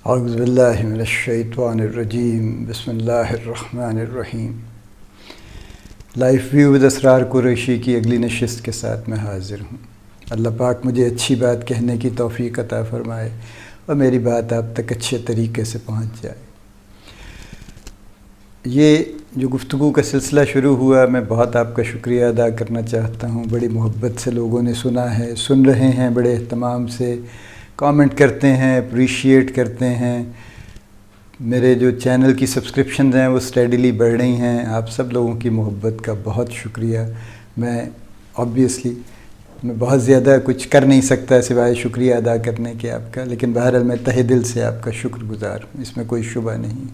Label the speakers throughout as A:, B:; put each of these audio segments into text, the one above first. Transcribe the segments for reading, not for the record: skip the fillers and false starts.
A: اعوذ باللہ من الشیطان الرجیم بسم اللہ الرحمن الرحیم۔ لائف ویو ود اسرار قریشی کی اگلی نشست کے ساتھ میں حاضر ہوں۔ اللہ پاک مجھے اچھی بات کہنے کی توفیق عطا فرمائے اور میری بات آپ تک اچھے طریقے سے پہنچ جائے۔ یہ جو گفتگو کا سلسلہ شروع ہوا، میں بہت آپ کا شکریہ ادا کرنا چاہتا ہوں۔ بڑی محبت سے لوگوں نے سنا ہے، سن رہے ہیں، بڑے اہتمام سے کامنٹ کرتے ہیں، اپریشیٹ کرتے ہیں۔ میرے جو چینل کی سبسکرپشنز ہیں وہ اسٹیڈیلی بڑھ رہی ہیں۔ آپ سب لوگوں کی محبت کا بہت شکریہ۔ میں آبویسلی بہت زیادہ کچھ کر نہیں سکتا سوائے شکریہ ادا کرنے کے آپ کا، لیکن بہرحال میں تہہ دل سے آپ کا شکر گزار ہوں، اس میں کوئی شبہ نہیں۔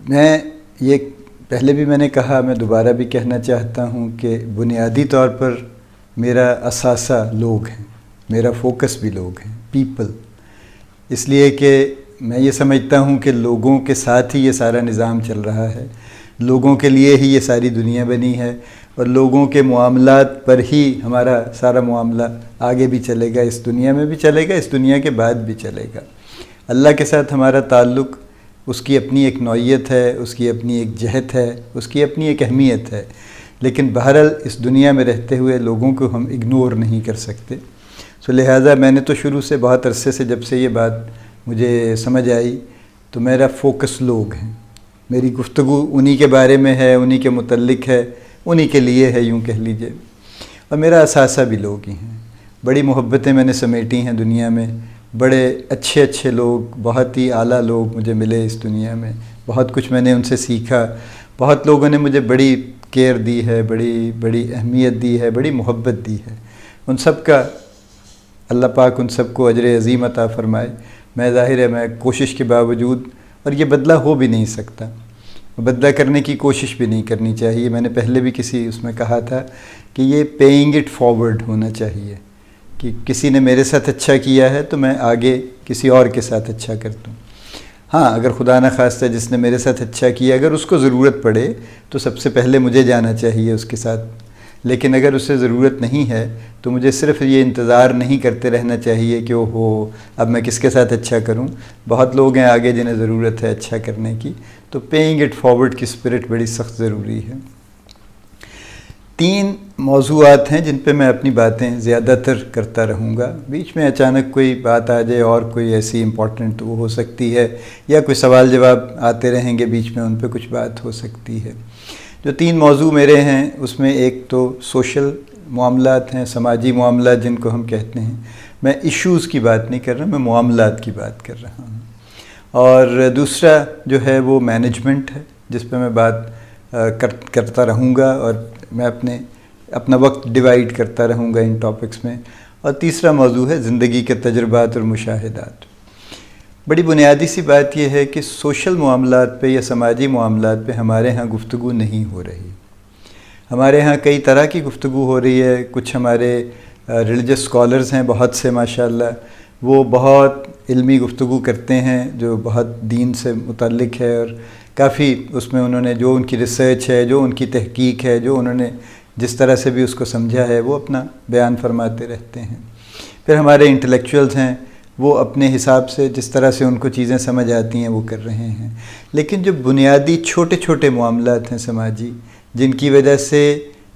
A: میں یہ پہلے بھی میں نے کہا، میں دوبارہ بھی کہنا چاہتا ہوں کہ بنیادی طور پر میرا اثاثہ لوگ ہیں، میرا فوکس بھی لوگ ہیں، پیپل، اس لیے کہ میں یہ سمجھتا ہوں کہ لوگوں کے ساتھ ہی یہ سارا نظام چل رہا ہے، لوگوں کے لیے ہی یہ ساری دنیا بنی ہے، اور لوگوں کے معاملات پر ہی ہمارا سارا معاملہ آگے بھی چلے گا، اس دنیا میں بھی چلے گا، اس دنیا کے بعد بھی چلے گا۔ اللہ کے ساتھ ہمارا تعلق، اس کی اپنی ایک نوعیت ہے، اس کی اپنی ایک جہت ہے، اس کی اپنی ایک اہمیت ہے، لیکن بہرحال اس دنیا میں رہتے ہوئے لوگوں کو ہم اگنور نہیں کر سکتے۔ لہٰذا میں نے تو شروع سے بہت عرصے سے، جب سے یہ بات مجھے سمجھ آئی، تو میرا فوکس لوگ ہیں، میری گفتگو انہی کے بارے میں ہے، انہی کے متعلق ہے، انہی کے لیے ہے، یوں کہہ لیجئے، اور میرا اثاثہ بھی لوگ ہی ہیں۔ بڑی محبتیں میں نے سمیٹی ہیں دنیا میں، بڑے اچھے اچھے لوگ، بہت ہی اعلیٰ لوگ مجھے ملے اس دنیا میں، بہت کچھ میں نے ان سے سیکھا، بہت لوگوں نے مجھے بڑی کیئر دی ہے، بڑی اہمیت دی ہے، بڑی محبت دی ہے۔ ان سب کا اللہ پاک ان سب کو اجر عظیم عطا فرمائے۔ میں ظاہر ہے میں کوشش کے باوجود، اور یہ بدلہ ہو بھی نہیں سکتا، بدلہ کرنے کی کوشش بھی نہیں کرنی چاہیے۔ میں نے پہلے بھی کسی اس میں کہا تھا کہ یہ پیئنگ اٹ فارورڈ ہونا چاہیے، کہ کسی نے میرے ساتھ اچھا کیا ہے تو میں آگے کسی اور کے ساتھ اچھا کرتا ہوں۔ ہاں، اگر خدا نخواستہ جس نے میرے ساتھ اچھا کیا، اگر اس کو ضرورت پڑے تو سب سے پہلے مجھے جانا چاہیے اس کے ساتھ، لیکن اگر اسے ضرورت نہیں ہے تو مجھے صرف یہ انتظار نہیں کرتے رہنا چاہیے کہ اب میں کس کے ساتھ اچھا کروں۔ بہت لوگ ہیں آگے جنہیں ضرورت ہے اچھا کرنے کی، تو پیئنگ اٹ فارورڈ کی اسپرٹ بڑی سخت ضروری ہے۔ 3 موضوعات ہیں جن پہ میں اپنی باتیں زیادہ تر کرتا رہوں گا، بیچ میں اچانک کوئی بات آ جائے اور کوئی ایسی امپورٹنٹ وہ ہو سکتی ہے، یا کوئی سوال جواب آتے رہیں گے بیچ میں، ان پہ کچھ بات ہو سکتی ہے۔ جو 3 موضوع میرے ہیں اس میں ایک تو سوشل معاملات ہیں، سماجی معاملات جن کو ہم کہتے ہیں۔ میں ایشوز کی بات نہیں کر رہا، میں معاملات کی بات کر رہا ہوں۔ اور دوسرا جو ہے وہ مینجمنٹ ہے، جس پہ میں بات کرتا رہوں گا، اور میں اپنا وقت ڈیوائیڈ کرتا رہوں گا ان ٹاپکس میں۔ اور تیسرا موضوع ہے زندگی کے تجربات اور مشاہدات۔ بڑی بنیادی سی بات یہ ہے کہ سوشل معاملات پہ یا سماجی معاملات پہ ہمارے ہاں گفتگو نہیں ہو رہی۔ ہمارے ہاں کئی طرح کی گفتگو ہو رہی ہے۔ کچھ ہمارے ریلیجس اسکالرز ہیں بہت سے، ماشاءاللہ، وہ بہت علمی گفتگو کرتے ہیں جو بہت دین سے متعلق ہے، اور کافی اس میں انہوں نے جو ان کی ریسرچ ہے، جو ان کی تحقیق ہے، جو انہوں نے جس طرح سے بھی اس کو سمجھا ہے، وہ اپنا بیان فرماتے رہتے ہیں۔ پھر ہمارے انٹلیکچوئلز ہیں، وہ اپنے حساب سے جس طرح سے ان کو چیزیں سمجھ آتی ہیں وہ کر رہے ہیں۔ لیکن جو بنیادی چھوٹے چھوٹے معاملات ہیں سماجی، جن کی وجہ سے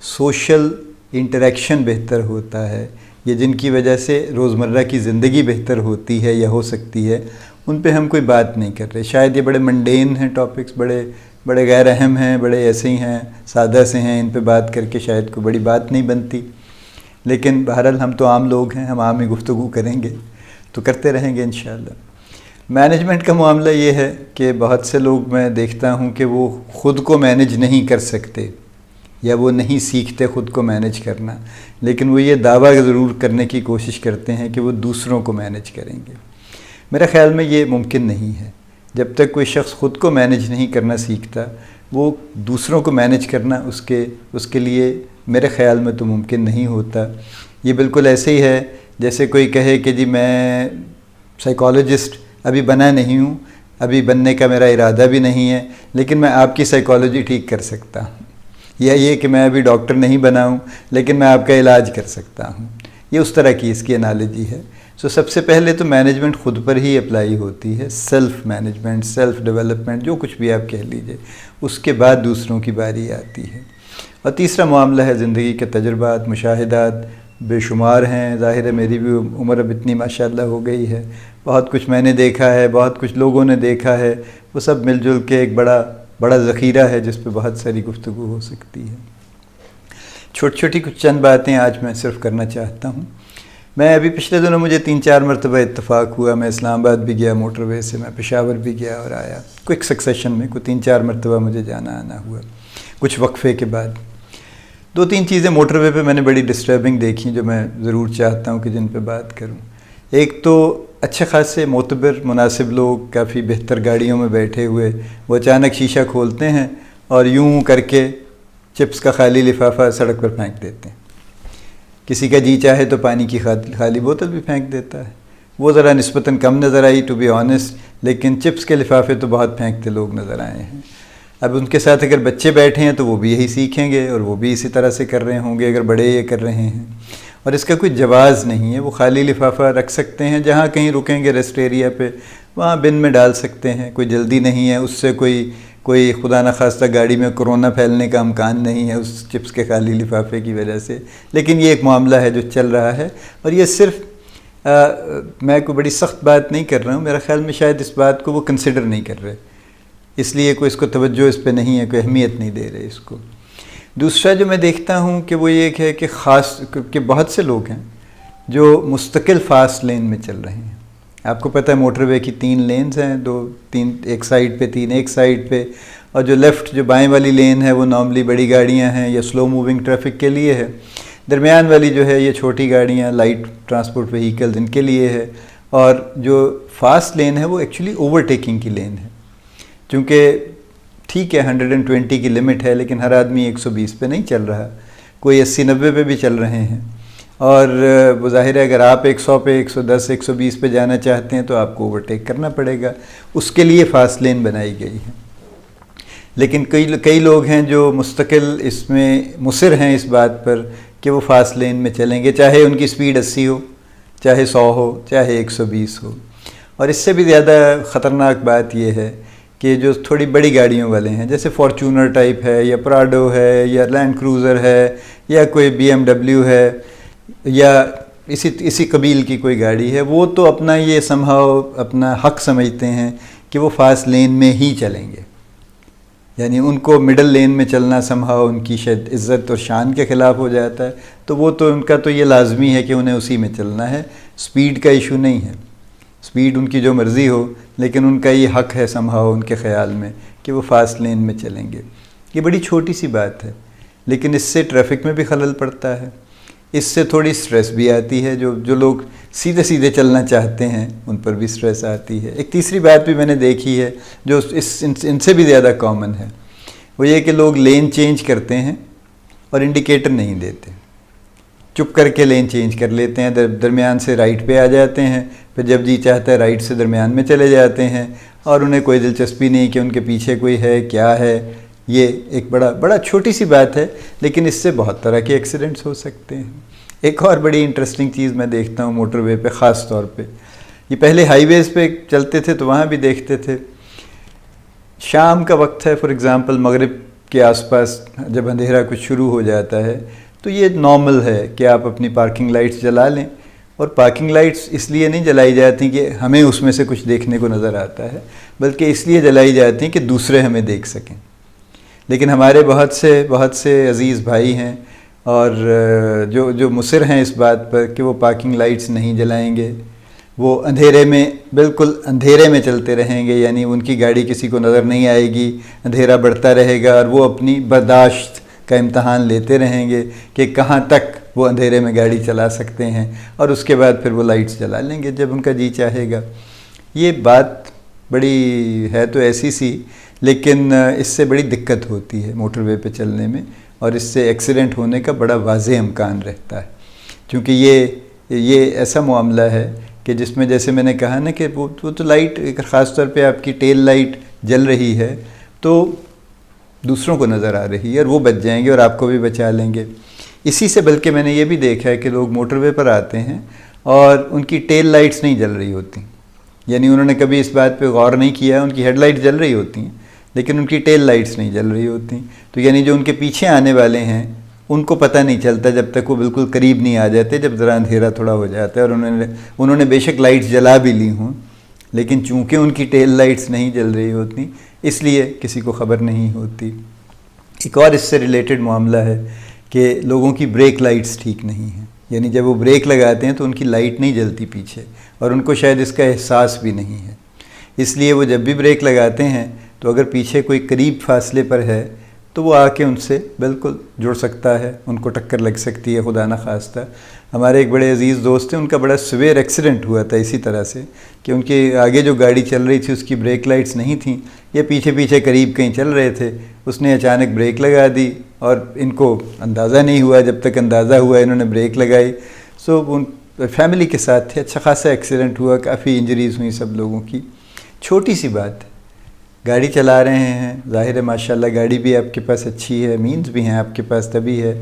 A: سوشل انٹریکشن بہتر ہوتا ہے، یا جن کی وجہ سے روزمرہ کی زندگی بہتر ہوتی ہے یا ہو سکتی ہے، ان پہ ہم کوئی بات نہیں کر رہے۔ شاید یہ بڑے منڈین ہیں ٹاپکس، بڑے غیر اہم ہیں، بڑے ایسے ہی ہیں، سادہ سے ہیں، ان پہ بات کر کے شاید کوئی بڑی بات نہیں بنتی، لیکن بہرحال ہم تو عام لوگ ہیں، ہم عام ہی گفتگو کریں گے تو کرتے رہیں گے انشاءاللہ۔ مینجمنٹ کا معاملہ یہ ہے کہ بہت سے لوگ میں دیکھتا ہوں کہ وہ خود کو مینج نہیں کر سکتے، یا وہ نہیں سیکھتے خود کو مینج کرنا، لیکن وہ یہ دعویٰ ضرور کرنے کی کوشش کرتے ہیں کہ وہ دوسروں کو مینج کریں گے۔ میرے خیال میں یہ ممکن نہیں ہے۔ جب تک کوئی شخص خود کو مینج نہیں کرنا سیکھتا، وہ دوسروں کو مینج کرنا اس کے لیے میرے خیال میں تو ممکن نہیں ہوتا۔ یہ بالکل ایسے ہی ہے جیسے کوئی کہے کہ جی میں سائیکالوجسٹ ابھی بنا نہیں ہوں، ابھی بننے کا میرا ارادہ بھی نہیں ہے، لیکن میں آپ کی سائیکالوجی ٹھیک کر سکتا ہوں، یا یہ کہ میں ابھی ڈاکٹر نہیں بنا ہوں لیکن میں آپ کا علاج کر سکتا ہوں۔ یہ اس طرح کی اس کی انالوجی ہے۔ سب سے پہلے تو مینجمنٹ خود پر ہی اپلائی ہوتی ہے، سیلف مینجمنٹ، سیلف ڈیولپمنٹ، جو کچھ بھی آپ کہہ لیجئے، اس کے بعد دوسروں کی باری آتی ہے۔ اور تیسرا معاملہ ہے زندگی کے تجربات، مشاہدات بے شمار ہیں، ظاہر ہے میری بھی عمر اب اتنی ماشاءاللہ ہو گئی ہے، بہت کچھ میں نے دیکھا ہے، بہت کچھ لوگوں نے دیکھا ہے، وہ سب مل جل کے ایک بڑا ذخیرہ ہے جس پہ بہت ساری گفتگو ہو سکتی ہے۔ چھوٹی کچھ چند باتیں آج میں صرف کرنا چاہتا ہوں۔ میں ابھی پچھلے دنوں مجھے 3-4 مرتبہ اتفاق ہوا، میں اسلام آباد بھی گیا موٹر وے سے، میں پشاور بھی گیا اور آیا، کوئک سکسیشن میں، کوئی 3-4 مرتبہ مجھے جانا آنا ہوا کچھ وقفے کے بعد۔ 2-3 چیزیں موٹر وے پہ میں نے بڑی ڈسٹربنگ دیکھیں جو میں ضرور چاہتا ہوں کہ جن پہ بات کروں۔ ایک تو اچھے خاصے معتبر مناسب لوگ کافی بہتر گاڑیوں میں بیٹھے ہوئے، وہ اچانک شیشہ کھولتے ہیں اور یوں کر کے چپس کا خالی لفافہ سڑک پر پھینک دیتے ہیں۔ کسی کا جی چاہے تو پانی کی خالی بوتل بھی پھینک دیتا ہے، وہ ذرا نسبتاً کم نظر آئی ٹو بی آنیسٹ، لیکن چپس کے لفافے تو بہت پھینکتے لوگ نظر آئے ہیں۔ اب ان کے ساتھ اگر بچے بیٹھے ہیں تو وہ بھی یہی سیکھیں گے اور وہ بھی اسی طرح سے کر رہے ہوں گے اگر بڑے یہ کر رہے ہیں، اور اس کا کوئی جواز نہیں ہے۔ وہ خالی لفافہ رکھ سکتے ہیں، جہاں کہیں رکیں گے ریسٹ ایریا پہ وہاں بن میں ڈال سکتے ہیں، کوئی جلدی نہیں ہے، اس سے کوئی خدا نخواستہ گاڑی میں کورونا پھیلنے کا امکان نہیں ہے اس چپس کے خالی لفافے کی وجہ سے، لیکن یہ ایک معاملہ ہے جو چل رہا ہے۔ اور یہ صرف میں کوئی بڑی سخت بات نہیں کر رہا ہوں، میرا خیال میں شاید اس بات کو وہ کنسیڈر نہیں کر رہے، اس لیے کوئی اس کو توجہ اس پہ نہیں ہے، کوئی اہمیت نہیں دے رہے اس کو۔ دوسرا جو میں دیکھتا ہوں کہ وہ یہ ہے کہ بہت سے لوگ ہیں جو مستقل فاسٹ لین میں چل رہے ہیں۔ آپ کو پتہ ہے موٹر وے کی 3 لینز ہیں، 2-3 ایک سائڈ پہ، 3 ایک سائڈ پہ، اور جو لیفٹ جو بائیں والی لین ہے وہ نارملی بڑی گاڑیاں ہیں یا سلو موونگ ٹریفک کے لیے ہے، درمیان والی جو ہے یہ چھوٹی گاڑیاں، لائٹ ٹرانسپورٹ وہیکلز، ان کے لیے ہے، اور جو فاسٹ لین ہے وہ ایکچولی اوورٹیکنگ کی لین ہے، چونکہ ٹھیک ہے 120 کی لمٹ ہے لیکن ہر آدمی 120 پہ نہیں چل رہا، کوئی 80-90 پہ بھی چل رہے ہیں، اور وہ ظاہر ہے اگر آپ 100 پہ 110 120 پہ جانا چاہتے ہیں تو آپ کو اوورٹیک کرنا پڑے گا، اس کے لیے فاسٹ لین بنائی گئی ہے۔ لیکن کئی لوگ ہیں جو مستقل اس میں مصر ہیں اس بات پر کہ وہ فاسٹ لین میں چلیں گے، چاہے ان کی سپیڈ 80 ہو، چاہے 100 ہو، چاہے 120 ہو۔ اور اس سے بھی زیادہ خطرناک بات یہ ہے کہ جو تھوڑی بڑی گاڑیوں والے ہیں، جیسے فارچونر ٹائپ ہے یا پراڈو ہے یا لینڈ کروزر ہے یا کوئی BMW ہے یا اسی قبیل کی کوئی گاڑی ہے، وہ تو اپنا یہ اپنا حق سمجھتے ہیں کہ وہ فاسٹ لین میں ہی چلیں گے، یعنی ان کو مڈل لین میں چلنا ان کی شاید عزت اور شان کے خلاف ہو جاتا ہے، تو وہ تو ان کا تو یہ لازمی ہے کہ انہیں اسی میں چلنا ہے، سپیڈ کا ایشو نہیں ہے، سپیڈ ان کی جو مرضی ہو، لیکن ان کا یہ حق ہے ان کے خیال میں کہ وہ فاسٹ لین میں چلیں گے۔ یہ بڑی چھوٹی سی بات ہے، لیکن اس سے ٹریفک میں بھی خلل پڑتا ہے، اس سے تھوڑی سٹریس بھی آتی ہے، جو لوگ سیدھے چلنا چاہتے ہیں ان پر بھی سٹریس آتی ہے۔ ایک تیسری بات بھی میں نے دیکھی ہے جو ان سے بھی زیادہ کامن ہے، وہ یہ کہ لوگ لین چینج کرتے ہیں اور انڈیکیٹر نہیں دیتے، چپ کر کے لین چینج کر لیتے ہیں، درمیان سے رائٹ پہ آ جاتے ہیں، پھر جب جی چاہتا ہے رائٹ سے درمیان میں چلے جاتے ہیں، اور انہیں کوئی دلچسپی نہیں کہ ان کے پیچھے کوئی ہے کیا ہے۔ یہ ایک بڑا چھوٹی سی بات ہے، لیکن اس سے بہت طرح کے ایکسیڈنٹس ہو سکتے ہیں۔ ایک اور بڑی انٹرسٹنگ چیز میں دیکھتا ہوں موٹر وے پہ خاص طور پہ، یہ پہلے ہائی ویز پہ چلتے تھے تو وہاں بھی دیکھتے تھے، شام کا وقت ہے فار ایگزامپل مغرب کے آس پاس جب اندھیرا کچھ شروع ہو جاتا ہے تو یہ نارمل ہے کہ آپ اپنی پارکنگ لائٹس جلا لیں، اور پارکنگ لائٹس اس لیے نہیں جلائی جاتی کہ ہمیں اس میں سے کچھ دیکھنے کو نظر آتا ہے، بلکہ اس لیے جلائی جاتی ہیں کہ دوسرے ہمیں دیکھ سکیں۔ لیکن ہمارے بہت سے عزیز بھائی ہیں اور جو مصر ہیں اس بات پر کہ وہ پارکنگ لائٹس نہیں جلائیں گے، وہ اندھیرے میں بالکل اندھیرے میں چلتے رہیں گے، یعنی ان کی گاڑی کسی کو نظر نہیں آئے گی، اندھیرا بڑھتا رہے گا اور وہ اپنی برداشت کا امتحان لیتے رہیں گے کہ کہاں تک وہ اندھیرے میں گاڑی چلا سکتے ہیں، اور اس کے بعد پھر وہ لائٹس جلا لیں گے جب ان کا جی چاہے گا۔ یہ بات بڑی ہے تو ایسی سی، لیکن اس سے بڑی دقت ہوتی ہے موٹر وے پہ چلنے میں، اور اس سے ایکسیڈنٹ ہونے کا بڑا واضح امکان رہتا ہے، کیونکہ یہ ایسا معاملہ ہے کہ جس میں جیسے میں نے کہا نا کہ وہ تو لائٹ خاص طور پہ آپ کی ٹیل لائٹ جل رہی ہے تو دوسروں کو نظر آ رہی ہے اور وہ بچ جائیں گے اور آپ کو بھی بچا لیں گے۔ اسی سے بلکہ میں نے یہ بھی دیکھا ہے کہ لوگ موٹر وے پر آتے ہیں اور ان کی ٹیل لائٹس نہیں جل رہی ہوتی، یعنی انہوں نے کبھی اس بات پہ غور نہیں کیا، ان کی ہیڈ لائٹ جل رہی ہوتی ہیں لیکن ان کی ٹیل لائٹس نہیں جل رہی ہوتی، تو یعنی جو ان کے پیچھے آنے والے ہیں ان کو پتہ نہیں چلتا جب تک وہ بالکل قریب نہیں آ جاتے، جب ذرا اندھیرا تھوڑا ہو جاتا ہے اور انہوں نے بے شک لائٹس جلا بھی لی ہوں لیکن چونکہ ان کی ٹیل لائٹس نہیں جل رہی ہوتی اس لیے کسی کو خبر نہیں ہوتی۔ ایک اور اس سے ریلیٹڈ معاملہ ہے کہ لوگوں کی بریک لائٹس ٹھیک نہیں ہیں، یعنی جب وہ بریک لگاتے ہیں تو ان کی لائٹ نہیں جلتی پیچھے، اور ان کو شاید اس کا احساس بھی نہیں ہے، اس لیے وہ جب بھی بریک لگاتے ہیں تو اگر پیچھے کوئی قریب فاصلے پر ہے تو وہ آ کے ان سے بالکل جڑ سکتا ہے، ان کو ٹکر لگ سکتی ہے خدا نخواستہ۔ ہمارے ایک بڑے عزیز دوست تھے، ان کا بڑا سویر ایکسیڈنٹ ہوا تھا اسی طرح سے کہ ان کے آگے جو گاڑی چل رہی تھی اس کی بریک لائٹس نہیں تھیں، یہ پیچھے پیچھے قریب کہیں چل رہے تھے، اس نے اچانک بریک لگا دی اور ان کو اندازہ نہیں ہوا، جب تک اندازہ ہوا انہوں نے بریک لگائی، ان فیملی کے ساتھ تھے، اچھا خاصا ایکسیڈنٹ ہوا، کافی انجریز ہوئیں سب لوگوں کی۔ چھوٹی سی بات ہے، گاڑی چلا رہے ہیں، ظاہر ہے ماشاءاللہ گاڑی بھی آپ کے پاس اچھی ہے، مینز بھی ہیں آپ کے پاس، تبھی ہے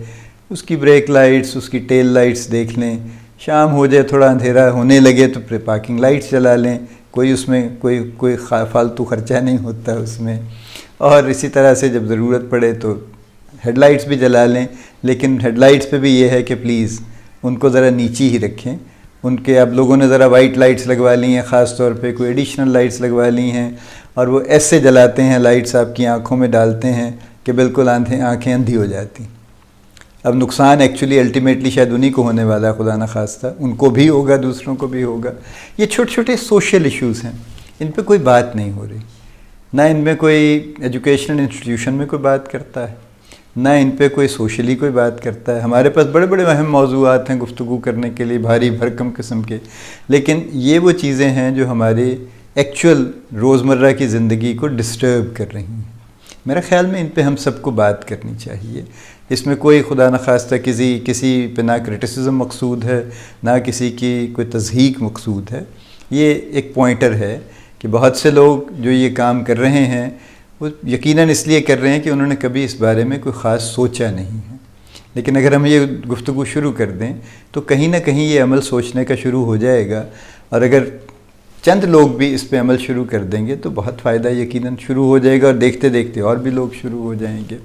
A: اس کی بریک لائٹس، اس کی ٹیل لائٹس دیکھ لیں، شام ہو جائے تھوڑا اندھیرا ہونے لگے تو پھر پارکنگ لائٹس جلا لیں، کوئی اس میں کوئی فالتو خرچہ نہیں ہوتا اس میں، اور اسی طرح سے جب ضرورت پڑے تو ہیڈ لائٹس بھی جلا لیں، لیکن ہیڈ لائٹس پہ بھی یہ ہے کہ پلیز ان کو ذرا نیچی ہی رکھیں، ان کے اب لوگوں نے ذرا وائٹ لائٹس لگوا لی ہیں، خاص طور پہ کوئی ایڈیشنل لائٹس لگوا لی ہیں، اور وہ ایسے جلاتے ہیں لائٹس آپ کی آنکھوں میں ڈالتے ہیں کہ بالکل آنکھیں اندھی ہو جاتی۔ اب نقصان ایکچولی الٹیمیٹلی شاید انہی کو ہونے والا ہے خدا نخواستہ، ان کو بھی ہوگا، دوسروں کو بھی ہوگا۔ یہ چھوٹے چھوٹے سوشل ایشوز ہیں، ان پہ کوئی بات نہیں ہو رہی، نہ ان میں کوئی ایجوکیشنل انسٹیٹیوشن میں کوئی بات کرتا ہے، نہ ان پہ کوئی سوشلی کوئی بات کرتا ہے۔ ہمارے پاس بڑے بڑے اہم موضوعات ہیں گفتگو کرنے کے لیے، بھاری بھرکم قسم کے، لیکن یہ وہ چیزیں ہیں جو ہمارے ایکچول روزمرہ کی زندگی کو ڈسٹرب کر رہی ہیں۔ میرا خیال میں ان پہ ہم سب کو بات کرنی چاہیے، اس میں کوئی خدا نخواستہ کسی پہ نہ کرٹیسزم مقصود ہے، نہ کسی کی کوئی تضحیق مقصود ہے۔ یہ ایک پوائنٹر ہے کہ بہت سے لوگ جو یہ کام کر رہے ہیں وہ یقیناً اس لیے کر رہے ہیں کہ انہوں نے کبھی اس بارے میں کوئی خاص سوچا نہیں ہے، لیکن اگر ہم یہ گفتگو شروع کر دیں تو کہیں نہ کہیں یہ عمل سوچنے کا شروع ہو جائے گا، اور اگر چند لوگ بھی اس پہ عمل شروع کر دیں گے تو بہت فائدہ یقیناً شروع ہو جائے گا، اور دیکھتے دیکھتے اور بھی لوگ شروع ہو جائیں گے۔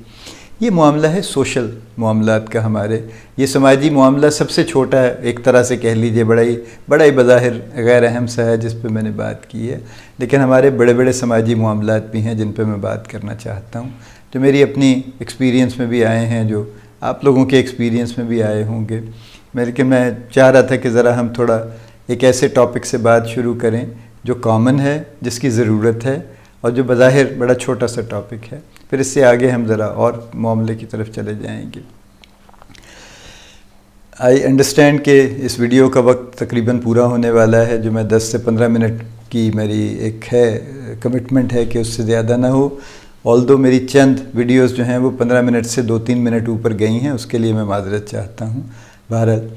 A: یہ معاملہ ہے سوشل معاملات کا، ہمارے یہ سماجی معاملہ سب سے چھوٹا ہے، ایک طرح سے کہہ لیجئے، بڑا ہی بظاہر غیر اہم سا ہے جس پہ میں نے بات کی ہے، لیکن ہمارے بڑے بڑے سماجی معاملات بھی ہیں جن پہ میں بات کرنا چاہتا ہوں، جو میری اپنی ایکسپیرینس میں بھی آئے ہیں، جو آپ لوگوں کے ایکسپیرینس میں بھی آئے ہوں گے۔ لیکن میں چاہ رہا تھا کہ ذرا ہم تھوڑا ایک ایسے ٹاپک سے بات شروع کریں جو کامن ہے، جس کی ضرورت ہے، اور جو بظاہر بڑا چھوٹا سا ٹاپک ہے، پھر اس سے آگے ہم ذرا اور معاملے کی طرف چلے جائیں گے۔ آئی انڈرسٹینڈ کہ اس ویڈیو کا وقت تقریباً پورا ہونے والا ہے، جو میں 10 سے 15 منٹ کی میری ایک ہے کمٹمنٹ ہے کہ اس سے زیادہ نہ ہو، آلدو میری چند ویڈیوز جو ہیں وہ 15 منٹ سے 2-3 منٹ اوپر گئی ہیں، اس کے لیے میں معذرت چاہتا ہوں۔ بہرحال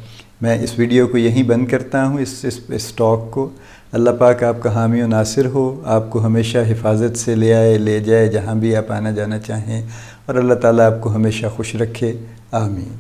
A: میں اس ویڈیو کو یہیں بند کرتا ہوں، اس ٹاک کو۔ اللہ پاک آپ کا حامی و ناصر ہو، آپ کو ہمیشہ حفاظت سے لے جائے جہاں بھی آپ آنا جانا چاہیں، اور اللہ تعالیٰ آپ کو ہمیشہ خوش رکھے، آمین۔